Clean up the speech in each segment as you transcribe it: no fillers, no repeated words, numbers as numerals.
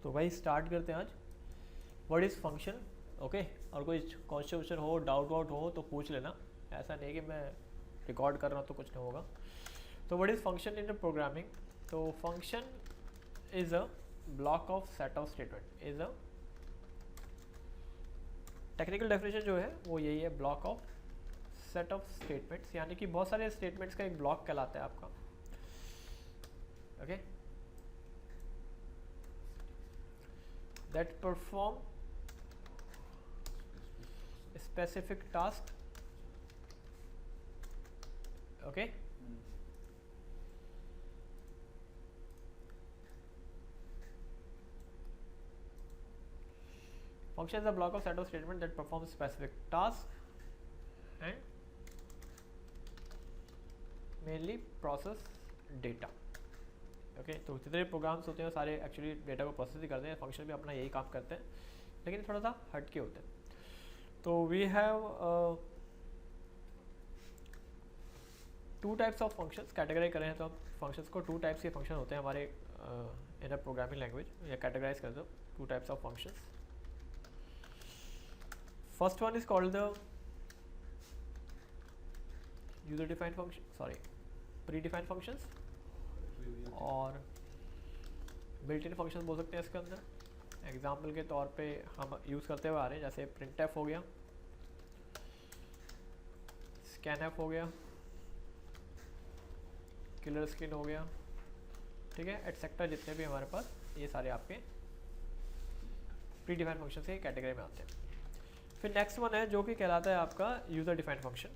तो भाई स्टार्ट करते हैं आज। What is function? ओके, और कोई क्वेश्चन हो, डाउट वाउट हो तो पूछ लेना, ऐसा नहीं कि मैं रिकॉर्ड कर रहा हूँ तो कुछ नहीं होगा। तो what is function in programming? तो function is a block of set of statement, is a technical definition जो है वो यही है, block of set of statements, यानी कि बहुत सारे स्टेटमेंट्स का एक ब्लॉक कहलाता है आपका। Okay, that perform specific task. Okay, function is a block of set of statement that performs specific task and mainly process data. Okay, तो जितने प्रोग्राम्स होते हैं सारे एक्चुअली डेटा को प्रोसेस ही करते हैं, फंक्शन भी अपना यही काम करते हैं, लेकिन थोड़ा सा हट के होते हैं। तो we have two types of functions categorize करें हैं, तो हम फंक्शंस को टू टाइप्स के फंक्शन होते हैं हमारे इन अ प्रोग्रामिंग लैंग्वेज, या कैटेगराइज कर दो to types of functions. First one is called the user defined function, sorry pre defined functions, और बिल्ट इन फंक्शन बोल सकते हैं इसके अंदर। एग्जाम्पल के तौर पे हम यूज़ करते हुए आ रहे हैं, जैसे प्रिंटफ हो गया, स्कैनफ हो गया, किलर स्क्रीन हो गया, ठीक है, एटसेट्रा, जितने भी हमारे पास ये सारे आपके प्री डिफाइंड फंक्शन के कैटेगरी में आते हैं। फिर नेक्स्ट वन है जो कि कहलाता है आपका यूज़र डिफाइंड फंक्शन।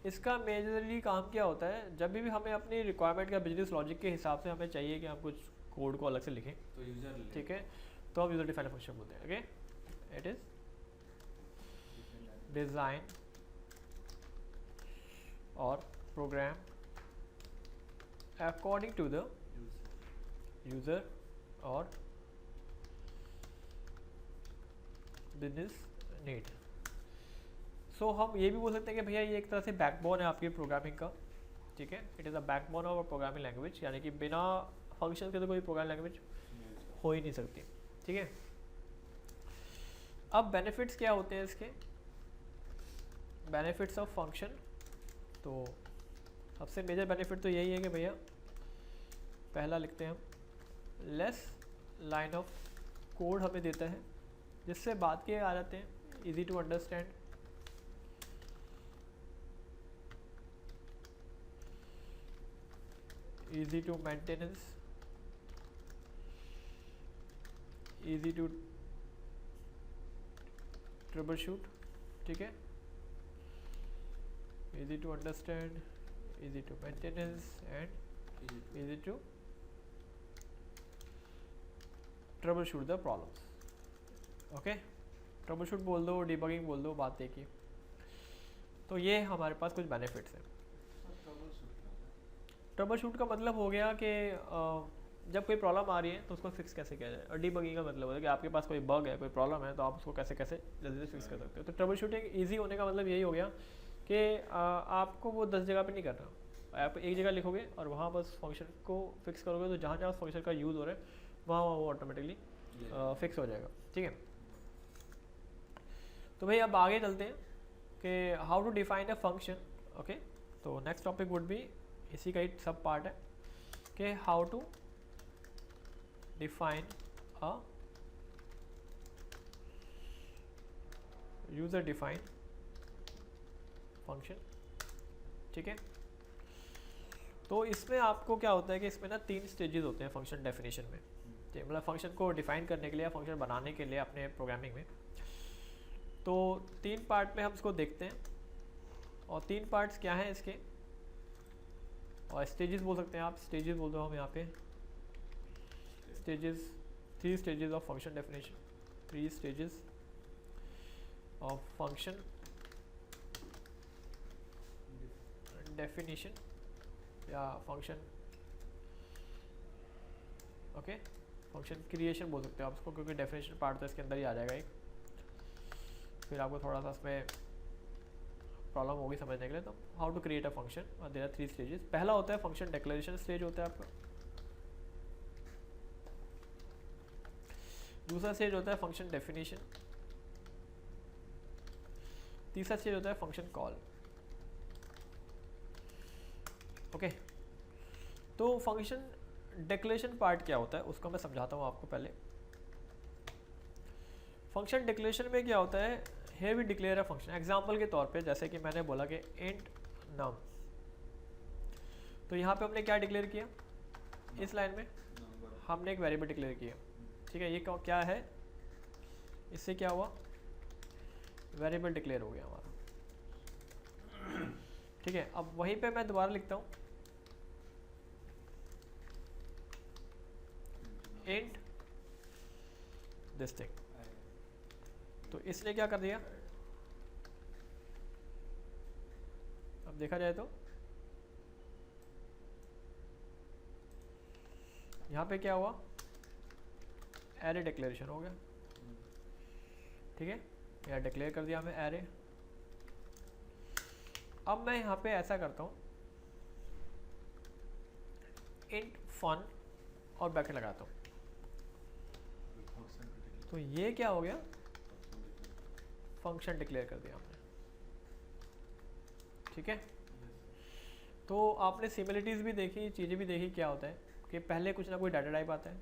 इसका मेजरली काम क्या होता है, जब भी हमें अपनी रिक्वायरमेंट का बिजनेस लॉजिक के हिसाब से हमें चाहिए कि हम कुछ कोड को अलग से लिखें, तो यूजर, ठीक है, तो हम यूज़र डिफाइंड फंक्शन बोलते हैं। ओके, इट इज़ डिज़ाइन और program according to the user और बिजनेस नीड। सो हम ये भी बोल सकते हैं कि भैया ये एक तरह से बैकबोन है आपकी प्रोग्रामिंग का, ठीक है, it is a backbone of programming language, यानी कि बिना फंक्शन के तो कोई प्रोग्रामिंग लैंग्वेज हो ही नहीं सकती, ठीक है। अब बेनिफिट्स क्या होते हैं इसके, बेनिफिट्स ऑफ फंक्शन, तो सबसे मेजर बेनिफिट तो यही है कि भैया पहला लिखते हैं हम, लेस लाइन ऑफ कोड हमें देता है, जिससे बात के आ जाते हैं, easy to understand, easy to maintenance, easy to troubleshoot, ठीक है, easy to understand, easy to maintenance and easy to troubleshoot the problems। Okay, troubleshoot बोल दो, debugging बोल दो, बात एक ही। तो ये हमारे पास कुछ बेनिफिट्स हैं। ट्रबल शूट का मतलब हो गया कि जब कोई प्रॉब्लम आ रही है तो उसको फिक्स कैसे किया जाए, और डीबगिंग का मतलब है कि आपके पास कोई बग है, कोई प्रॉब्लम है, तो आप उसको कैसे कैसे जल्दी से फिक्स कर सकते हो। तो ट्रबल शूटिंग ईजी होने का मतलब यही हो गया कि आपको वो 10 जगह पे नहीं करना, आप एक जगह लिखोगे और वहाँ बस फंक्शन को फिक्स करोगे, तो जहाँ जहाँ उस फंक्शन का यूज़ हो रहा है वहाँ वहाँ वो ऑटोमेटिकली फिक्स हो जाएगा, ठीक है। तो भाई अब आगे चलते हैं कि how to define a function. Okay, तो नेक्स्ट टॉपिक वुड बी, इसी का एक सब पार्ट है कि how to define a user define function, ठीक है। तो इसमें आपको क्या होता है कि इसमें ना 3 स्टेजेस होते हैं फंक्शन डेफिनेशन में, मतलब फंक्शन को डिफाइन करने के लिए, फंक्शन बनाने के लिए अपने प्रोग्रामिंग में। तो 3 पार्ट में हम इसको देखते हैं, और 3 पार्ट्स क्या हैं इसके, और स्टेजेस बोल सकते हैं आप, स्टेजेस बोल दो हम यहाँ पे, stages, 3 stages of function definition, 3 stages of function definition या फंक्शन, ओके, फंक्शन क्रिएशन बोल सकते हो आप उसको, क्योंकि डेफिनेशन पार्ट तो इसके अंदर ही आ जाएगा एक। फिर आपको थोड़ा सा इसमें प्रॉब्लम होगी समझने के लिए। तो how to create a function, और देयर आर 3 स्टेजेस। पहला होता है फंक्शन डिक्लेरेशन स्टेज होता है आपका, दूसरा स्टेज होता है फंक्शन डेफिनेशन, तीसरा स्टेज होता है फंक्शन कॉल। ओके, तो फंक्शन डिक्लेरेशन पार्ट क्या होता है उसको मैं समझाता हूँ आपको पहले। फंक्शन डिक्लेरेशन में क्या होता है, here we declare a function। Example के तौर पे जैसे कि मैंने बोला कि int num, तो यहाँ पे हमने क्या डिक्लेयर किया, इस लाइन में हमने एक वेरिएबल डिक्लेयर किया, ठीक है। ये क्या है, इससे क्या हुआ, वेरिएबल डिक्लेयर हो गया हमारा, ठीक है। अब वहीं पे मैं दोबारा लिखता हूँ int दिस थिंग, तो इसने क्या कर दिया, अब देखा जाए तो यहाँ पे क्या हुआ, एरे डिक्लेरेशन हो गया, ठीक है। या डिक्लेयर कर दिया हमें एरे। अब मैं यहाँ पे ऐसा करता हूँ int fun और ब्रैकेट लगाता हूँ, तो ये क्या हो गया, फंक्शन डिक्लेयर कर दिया हमने, ठीक है। तो आपने सिमिलरिटीज़ भी देखी, चीज़ें भी देखी, क्या होता है कि पहले कुछ ना कोई डाटा टाइप आता है,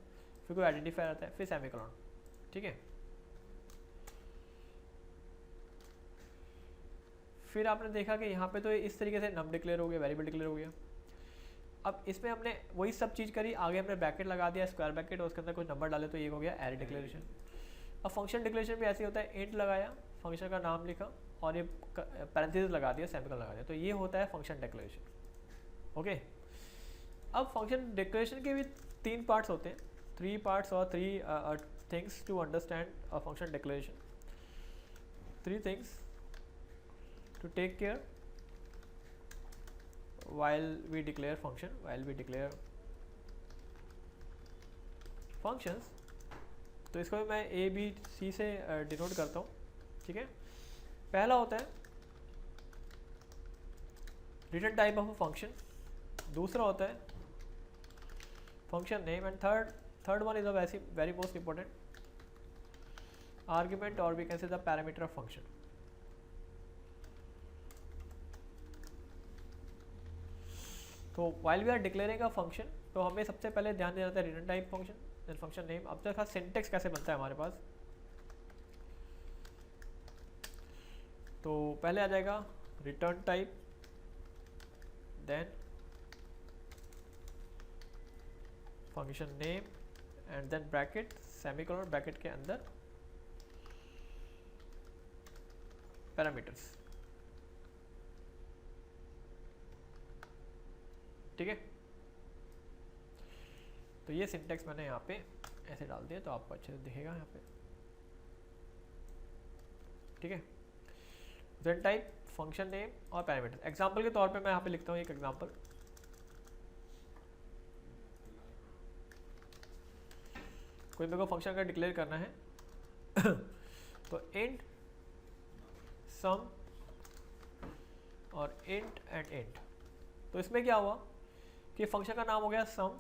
फिर कोई आइडेंटिफायर आता है, फिर सेमीकोलन, ठीक है। फिर आपने देखा कि यहाँ पे तो इस तरीके से नम डिक्लेयर हो गया, वेरिएबल डिक्लेयर हो गया। अब इसमें हमने वही सब चीज़ करी, आगे हमने ब्रैकेट लगा दिया, स्क्वायर ब्रैकेट, और उसके अंदर कुछ नंबर डाले, तो ये हो गया एरे डिक्लेरेशन। अब फंक्शन डिक्लेरेशन भी ऐसे होता है, इंट लगाया, फंक्शन का नाम लिखा, और ये पैरेंथेसिस लगा दिया, सेमीकोलन लगा दिया, तो ये होता है फंक्शन डिक्लेरेशन। ओके, अब फंक्शन डिक्लेरेशन के भी 3 पार्ट्स होते हैं, 3 पार्ट्स और 3 things to understand a function declaration. 3 things to take care while we declare functions। तो इसको मैं A B C से डिनोट करता हूँ, ठीक है। पहला होता है return type of a function, दूसरा होता है function name, and third one is a very most important argument, और we can say the parameter of function. तो while we are declaring a function, तो हमें सबसे पहले ध्यान देना था return type function, then function name. अब तक सिंटेक्स कैसे बनता है हमारे पास, तो पहले आ जाएगा return type, then function name, and then bracket, semicolon, bracket के अंदर पैरामीटर्स, ठीक है। तो ये सिंटेक्स मैंने यहाँ पे ऐसे डाल दिया, तो आपको अच्छे से दिखेगा यहाँ पे, ठीक है। रिटर्न टाइप, फंक्शन नेम और पैरामीटर। एग्जांपल के तौर पे मैं यहाँ पे लिखता हूँ एक एग्जांपल, कोई मेरे को फंक्शन का डिक्लेयर करना है तो इंट सम और इंट एंड इंट। तो इसमें क्या हुआ कि फंक्शन का नाम हो गया सम,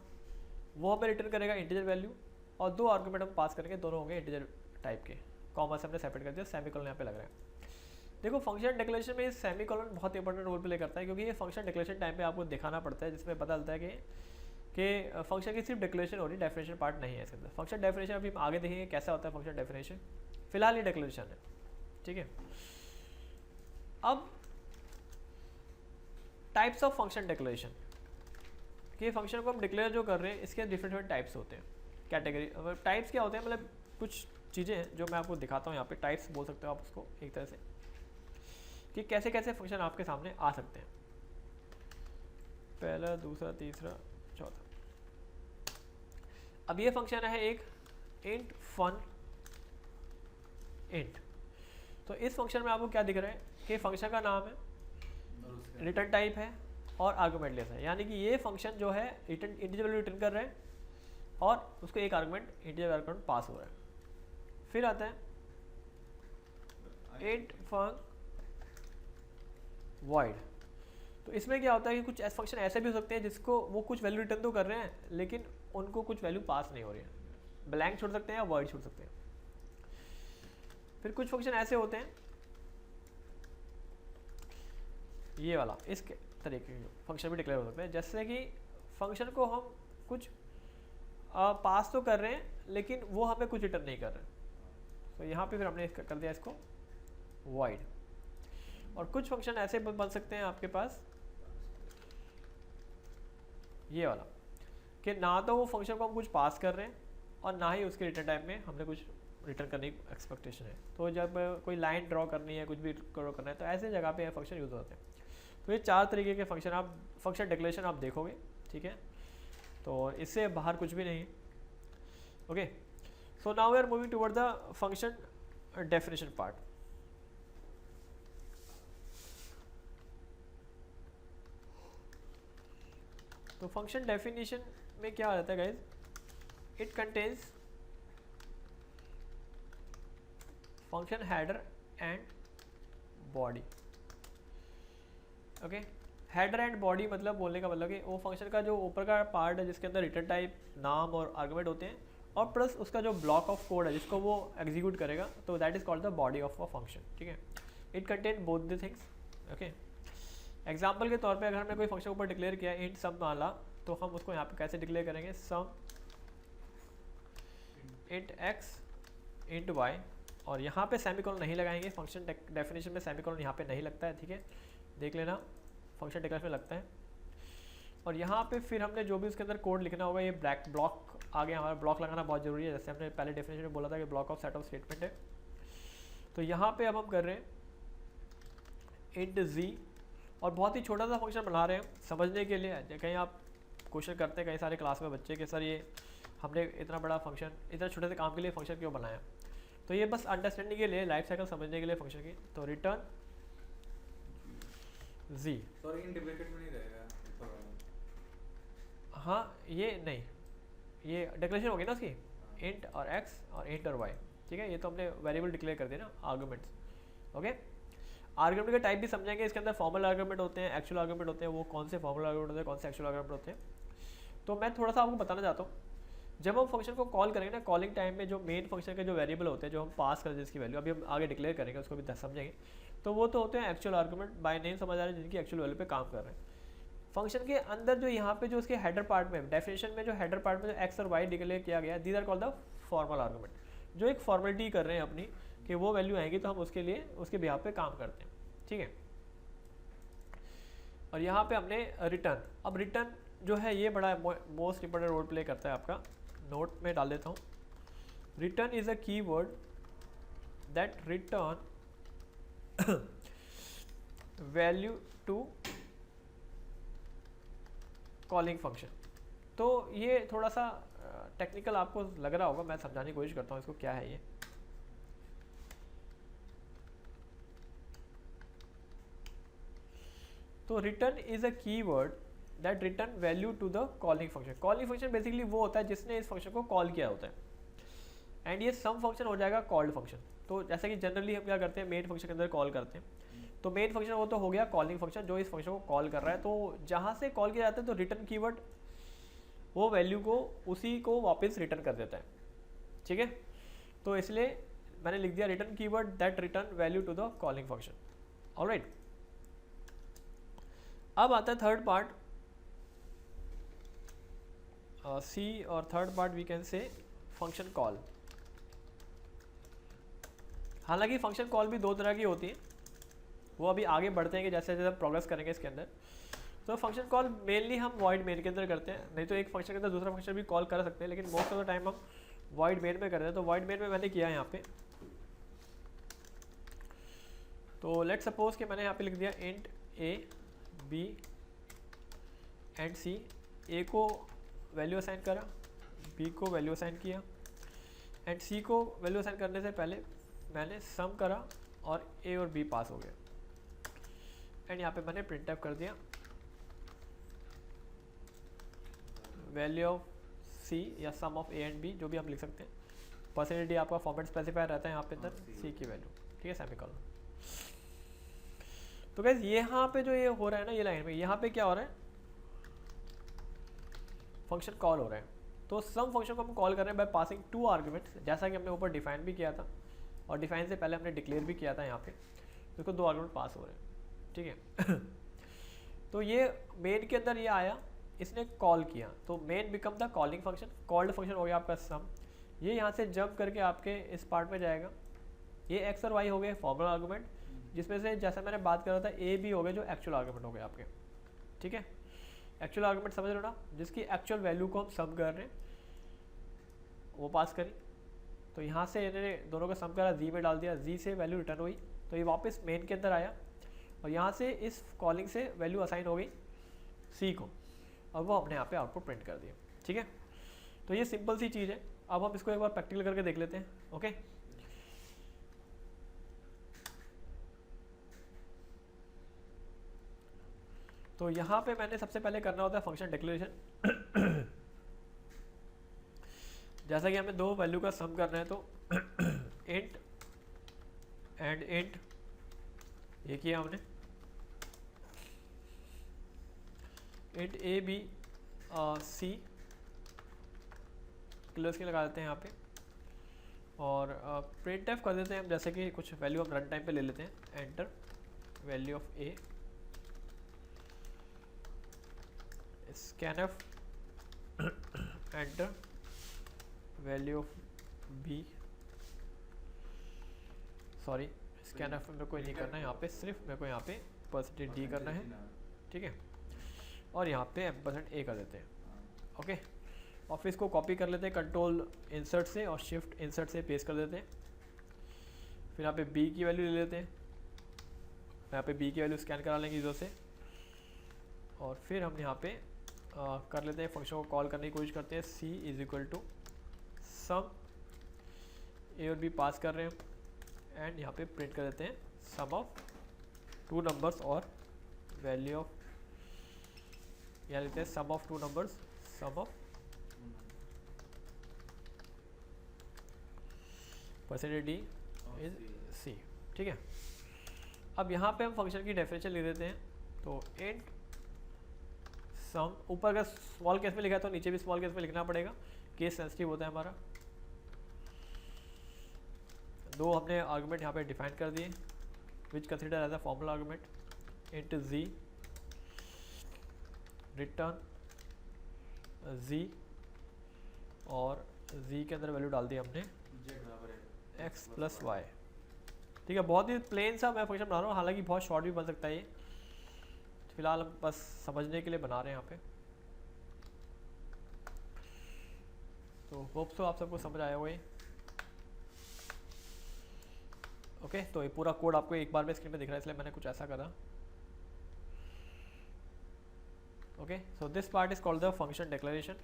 वो हमें रिटर्न करेगा इंटीजर वैल्यू, और 2 आर्गुमेंट हम पास करेंगे, दोनों होंगे इंटीजर टाइप के, कॉमा से हमने सेपरेट कर दिया, सेमीकोलन यहाँ पे लग रहा है। देखो फंक्शन डिक्लेरेशन में सेमीकोलन बहुत इंपॉर्टेंट रोल प्ले करता है, क्योंकि ये फंक्शन डिक्लेरेशन टाइम पे आपको दिखाना पड़ता है, जिसमें पता चलता है कि फंक्शन की सिर्फ डिक्लेरेशन हो रही, डेफिनेशन पार्ट नहीं है इसके अंदर। फंक्शन डेफिनेशन अभी हम आगे देखेंगे कैसा होता है फंक्शन डेफिनेशन, फिलहाल ये डिक्लेरेशन है, ठीक है। अब टाइप्स ऑफ फंक्शन डिक्लेरेशन, कि फंक्शन को हम डिक्लेयर जो कर रहे हैं इसके डिफरेंट टाइप्स होते हैं, कैटेगरी। टाइप्स क्या होते हैं, मतलब कुछ चीज़ें हैं जो मैं आपको दिखाता हूँ यहाँ पे, टाइप्स बोल सकते हो आप उसको एक तरह से, कि कैसे कैसे फंक्शन आपके सामने आ सकते हैं, पहला, दूसरा, तीसरा, चौथा। अब ये फंक्शन है एक इंट फन इंट, तो इस फंक्शन में आपको क्या दिख रहा है कि फंक्शन का नाम है, रिटर्न टाइप है और आर्गुमेंट लेस है, यानी कि ये फंक्शन जो है रिटर्न इंटीजर वैल्यू रिटर्न कर रहा है और उसको एक आर्गुमेंट इंटीजर आर्गुमेंट पास हो रहा है। फिर आता है इंट फन void। तो इसमें क्या होता है कि कुछ फंक्शन ऐसे भी हो सकते हैं जिसको वो कुछ वैल्यू रिटर्न तो कर रहे हैं लेकिन उनको कुछ वैल्यू पास नहीं हो रही है, ब्लैंक छोड़ सकते हैं या void छोड़ सकते हैं। फिर कुछ फंक्शन ऐसे होते हैं, ये वाला इस तरीके के फंक्शन भी डिक्लेयर हो सकते हैं, जैसे कि फंक्शन को हम कुछ पास तो कर रहे हैं लेकिन वो हमें कुछ रिटर्न नहीं कर रहे। तो यहाँ पे फिर हमने कर दिया इसको void। और कुछ फंक्शन ऐसे बन सकते हैं आपके पास, ये वाला, कि ना तो वो फंक्शन को हम कुछ पास कर रहे हैं और ना ही उसके रिटर्न टाइम में हमने कुछ रिटर्न करने की एक्सपेक्टेशन है। तो जब कोई लाइन ड्रॉ करनी है, कुछ भी ड्रॉ करना है, तो ऐसे जगह पे फंक्शन यूज होते हैं। तो ये 4 तरीके के फंक्शन डिक्लेरेशन आप देखोगे, ठीक है। तो इससे बाहर कुछ भी नहीं। Okay, so now we are moving toward the function definition part. तो फंक्शन डेफिनेशन में क्या आ जाता है guys, it contains function header and body. Okay, header and body मतलब बोलने का मतलब कि वो फंक्शन का जो ऊपर का पार्ट है जिसके अंदर रिटर्न टाइप, नाम और आर्गुमेंट होते हैं, और प्लस उसका जो ब्लॉक ऑफ कोड है जिसको वो एग्जीक्यूट करेगा, तो that is called the body of a function, ठीक है। It contain both the things. Okay, example के तौर पे अगर हमने कोई फंक्शन ऊपर डिक्लेयर किया इंट सम वाला, तो हम उसको यहाँ पे कैसे डिक्लेयर करेंगे, सम इंट एक्स इंट वाई, और यहाँ पे सेमीकोलन नहीं लगाएंगे, फंक्शन डेफिनेशन में सेमीकोलन यहाँ पे नहीं लगता है, ठीक है, देख लेना, फंक्शन डिक्लेरेशन में लगता है। और यहाँ पे फिर हमने जो भी उसके अंदर कोड लिखना होगा, ये ब्लॉक आ गया हमारा, ब्लॉक लगाना बहुत जरूरी है, जैसे हमने पहले डेफिनेशन में बोला था कि block of set of statement है। तो यहाँ पे अब हम कर रहे हैं इंट जी, और बहुत ही छोटा सा फंक्शन बना रहे हैं समझने के लिए। कहीं आप क्वेश्चन करते हैं कई सारे क्लास में बच्चे कि सर ये हमने इतना बड़ा फंक्शन इतना छोटे से काम के लिए फंक्शन क्यों बनाया, तो ये बस अंडरस्टैंडिंग के लिए, लाइफ साइकिल समझने के लिए फंक्शन की। तो रिटर्न जी, सॉरी इन ब्रैकेट में नहीं रहेगा। हाँ ये नहीं, ये डिक्लेरेशन होगी ना उसकी, इंट और एक्स और इंट और वाई, ठीक है। ये तो हमने वेरिएबल डिक्लेयर कर दिया ना, आर्गुमेंट्स। ओके, आर्गुमेंट के टाइप भी समझेंगे, इसके अंदर फॉर्मल आर्गुमेंट होते हैं, एक्चुअल आर्गुमेंट होते हैं, वो कौन से फॉर्मल आर्गुमेंट होते हैं, कौन से एक्चुअल आर्गुमेंट होते हैं। तो मैं थोड़ा सा आपको बताना चाहता हूँ, जब हम फंक्शन को कॉल करेंगे ना, कॉलिंग टाइम में जो मेन फंक्शन के जो वेरिएबल होते हैं, जो हम पास करते हैं जिसकी वैल्यू अभी हम आगे डिक्लेयर करेंगे, उसको भी समझेंगे, तो वो तो होते हैं एक्चुअल आर्गुमेंट, बाय नेम समझ आ रहे हैं, जिनकी एक्चुअल वैल्यू पे काम कर रहे हैं। फंक्शन के अंदर जो यहाँ पे जो उसके हेडर पार्ट में, डेफिनेशन में जो हेडर पार्ट में जो एक्स और वाई डिक्लेयर किया गया, these are called the formal argument, जो एक फॉर्मेलिटी कर रहे हैं अपनी कि वो वैल्यू आएगी तो हम उसके लिए उसके बिहाफ पे काम करते हैं, ठीक है। और यहाँ पे हमने रिटर्न, अब रिटर्न जो है ये बड़ा मोस्ट इंपॉर्टेंट रोल प्ले करता है, आपका नोट में डाल देता हूँ। Return is a key word that return value to calling function. तो ये थोड़ा सा टेक्निकल आपको लग रहा होगा, मैं समझाने की कोशिश करता हूँ इसको क्या है ये। तो return is a key word that return value to the calling function. Calling function basically वो होता है जिसने इस फंक्शन को कॉल किया होता है, एंड ये सम फंक्शन हो जाएगा कॉल्ड फंक्शन। तो जैसे कि जनरली हम क्या करते हैं, मेन फंक्शन के अंदर कॉल करते हैं, तो मेन फंक्शन वो तो हो गया कॉलिंग फंक्शन जो इस फंक्शन को कॉल कर रहा है। तो जहाँ से कॉल किया जाता है तो रिटर्न कीवर्ड वो वैल्यू को उसी को वापस रिटर्न कर देता है, ठीक है। तो इसलिए मैंने लिख दिया return keyword that return value to the calling function. Alright, अब आता है थर्ड पार्ट, सी, और third part we can say function call. हालांकि फंक्शन कॉल भी दो तरह की होती है, वो अभी आगे बढ़ते हैं कि जैसे जैसे प्रोग्रेस करेंगे इसके अंदर। तो फंक्शन कॉल मेनली हम वॉइड मेन के अंदर करते हैं, नहीं तो एक फंक्शन के अंदर दूसरा फंक्शन भी कॉल कर सकते हैं, लेकिन मोस्ट ऑफ द टाइम हम वॉइड मेन में करते हैं। तो वॉइड मेन में मैंने किया है यहाँ पे, तो लेट सपोज कि मैंने यहाँ पे लिख दिया इंट ए बी एंड सी, ए को वैल्यू असाइन करा, बी को वैल्यू असाइन किया, एंड सी को वैल्यू असाइन करने से पहले मैंने सम करा और ए और बी पास हो गया, एंड यहाँ पे मैंने प्रिंट आउट कर दिया वैल्यू ऑफ सी या सम ऑफ ए एंड बी, जो भी हम लिख सकते हैं। परसेंटेज आपका फॉर्मेट स्पेसिफायर रहता है यहाँ पे अंदर सी की वैल्यू, ठीक है, सेमीकोलन। तो गाइस यहाँ पे जो ये हो रहा है ना, ये लाइन में यहाँ पे क्या हो रहा है, फंक्शन कॉल हो रहा है। तो सम फंक्शन को हम कॉल कर रहे हैं बाय पासिंग 2 आर्गुमेंट्स, जैसा कि हमने ऊपर डिफाइन भी किया था और डिफाइन से पहले हमने डिक्लेयर भी किया था यहाँ पे। देखो 2 आर्गुमेंट पास हो रहे हैं, ठीक है। तो ये मेन के अंदर ये आया, इसने कॉल किया, तो main become the calling function, called function हो गया आपका सम। ये यहाँ से जंप करके आपके इस पार्ट में जाएगा। ये एक्स और वाई हो गए फॉर्मल आर्गुमेंट, जिसमें से जैसा मैंने बात कर रहा था ए बी हो गए जो एक्चुअल आर्गुमेंट हो गए आपके, ठीक है। एक्चुअल आर्गुमेंट समझ लो ना, जिसकी एक्चुअल वैल्यू को हम सम कर रहे हैं वो पास करी। तो यहाँ से इन्होंने दोनों का सम करा, जी में डाल दिया, जी से वैल्यू रिटर्न हुई, तो ये वापस मेन के अंदर आया और यहाँ से इस कॉलिंग से वैल्यू असाइन हो गई सी को, और वो हमने यहाँ पे आउटपुट प्रिंट कर दिया, ठीक है। तो ये सिंपल सी चीज़ है। अब हम इसको एक बार प्रैक्टिकल करके देख लेते हैं, ओके। तो यहाँ पे मैंने सबसे पहले करना होता है फंक्शन डिक्लेरेशन। जैसा कि हमें 2 वैल्यू का सम करना है, तो इंट एंड इंट ये किया हमने, int A B C close के लगा देते हैं यहाँ पे, और प्रिंट एफ कर देते हैं हम, जैसे कि कुछ वैल्यू हम रन टाइम पे ले लेते हैं। Enter value of A, scanf enter value of B, sorry scanf में मेरे को नहीं करना है यहाँ पे, सिर्फ मेरे को यहाँ पे परसेंटेज डी करना है, ठीक है। और यहाँ पे एम्परसेंड ए कर देते हैं, ओके। और फिर इसको कॉपी कर लेते हैं कंट्रोल इंसर्ट से और शिफ्ट इंसर्ट से पेस्ट कर देते हैं। फिर यहाँ पे बी की वैल्यू ले लेते हैं, यहाँ पे बी की वैल्यू स्कैन करा लेंगे यूज़र से, और फिर हम यहाँ पे कर लेते हैं फंक्शन को कॉल करने की कोशिश करते हैं। सी इज इक्वल टू सम, ए और बी पास कर रहे हैं, एंड यहाँ पे प्रिंट कर देते हैं सम ऑफ 2 नंबर्स और वैल्यू ऑफ, यहाँ लेते हैं sum of 2 numbers, sum of percentage d is c, ठीक है। अब यहाँ पे हम फंक्शन की डेफिनेशन लिख देते हैं, तो इंट सम, ऊपर अगर स्मॉल केस में लिखा है तो नीचे भी स्मॉल केस में लिखना पड़ेगा, केस सेंसिटिव होता है हमारा। 2 हमने आर्गुमेंट यहाँ पे डिफाइन कर दिए, which consider as a formal argument. Int G return G, और जी के अंदर वैल्यू डाल दी हमने x प्लस वाई, ठीक है। बहुत ही प्लेन सा मैं फंक्शन बना रहा हूँ, हालांकि बहुत शॉर्ट भी बन सकता है ये, फिलहाल हम बस समझने के लिए बना रहे हैं यहाँ पे। तो होप सो आप सबको समझ आया होगा ये, ओके। तो ये पूरा कोड आपको एक बार में स्क्रीन पे दिख रहा है, इसलिए मैंने कुछ ऐसा करा, okay. So this part is called the function declaration,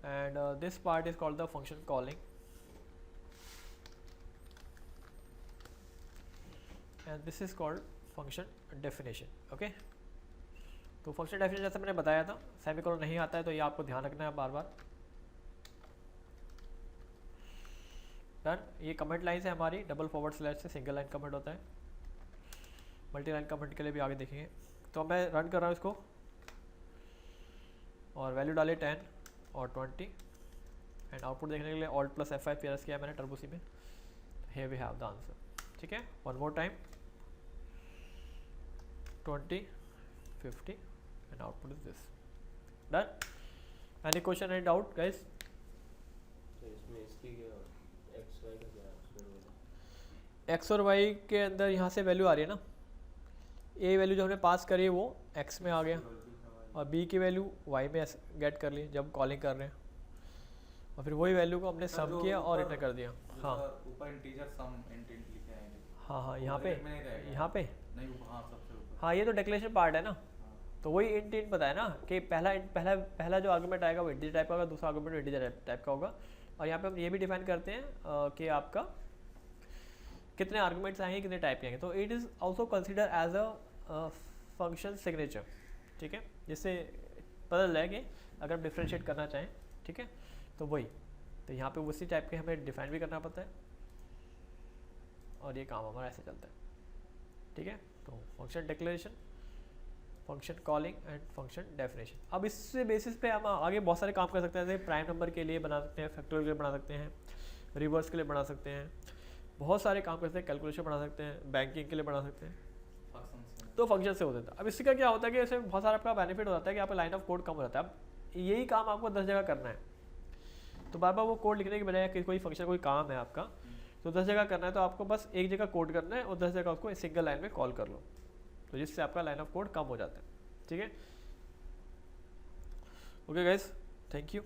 and this part is called the function calling, and this is called function definition, okay। तो फंक्शन डेफिनेशन जैसे मैंने बताया था, सेमीकोलन नहीं आता है तो ये आपको ध्यान रखना है बार बार। डन। ये कमेंट लाइन है हमारी, डबल फॉरवर्ड स्लैश से सिंगल लाइन कमेंट होता है, मल्टी लाइन कमेंट के लिए भी आगे देखेंगे। तो मैं रन कर रहा हूँ इसको, और वैल्यू डाले 10 और 20, एंड आउटपुट देखने के लिए ऑल्ट प्लस F5 प्रेस किया मैंने टर्बो सी में। Here we have the answer, ठीक है। One more time, 20 50 and output is this. Done. Any question, any doubt guys? X और वाई के अंदर यहाँ से वैल्यू आ रही है ना, ए वैल्यू जो हमने पास करी है वो एक्स में आ गया, और बी की वैल्यू वाई में गेट कर ली जब कॉलिंग कर रहे हैं, और फिर वही वैल्यू को हमने सम किया और रिटर्न कर दिया। हाँ ऊपर इंटीजर सम इंटेंट लिखा है, हाँ यहाँ पे नहीं, हाँ सबसे ऊपर। हाँ ये तो डिक्लेरेशन पार्ट है ना, तो वही इंट बताया ना कि पहला जो आर्गुमेंट आएगा वो इंटीजर टाइप का होगा, दूसरा आर्गुमेंट इंटीजर टाइप का होगा। और यहाँ पे हम ये भी डिफाइन करते हैं कि आपका कितने आर्गुमेंट्स आएंगे, कितने टाइप के आएंगे। तो it is also consider as a function signature, ठीक है, जिससे पता चला है कि अगर हम डिफ्रेंशिएट करना चाहें, ठीक है, तो वही। तो यहाँ पे उसी टाइप के हमें डिफाइन भी करना पड़ता है। और ये काम हमारा ऐसे चलता है, ठीक है। तो function declaration, function calling and function definition. अब इससे बेसिस पे हम आगे बहुत सारे काम कर सकते हैं, जैसे प्राइम नंबर के लिए बना सकते हैं, फैक्टोरियल के लिए बना सकते हैं, रिवर्स के लिए बना सकते हैं, बहुत सारे काम कर सकते हैं, कैलकुलेशन बना सकते हैं, बैंकिंग के लिए बना सकते हैं, तो फंक्शन से हो जाता है। अब इससे क्या होता है कि इसमें बहुत सारा आपका बेनिफिट हो जाता है कि आपका लाइन ऑफ कोड कम हो जाता है। अब यही काम आपको 10 जगह करना है, तो बार बार वो कोड लिखने की बजाय कि कोई फंक्शन कोई काम है आपका तो 10 जगह करना है, तो आपको बस एक जगह कोड करना है और 10 जगह उसको सिंगल लाइन में कॉल कर लो, तो जिससे आपका लाइन ऑफ कोड कम हो जाता है, ठीक है। Okay guys, thank you.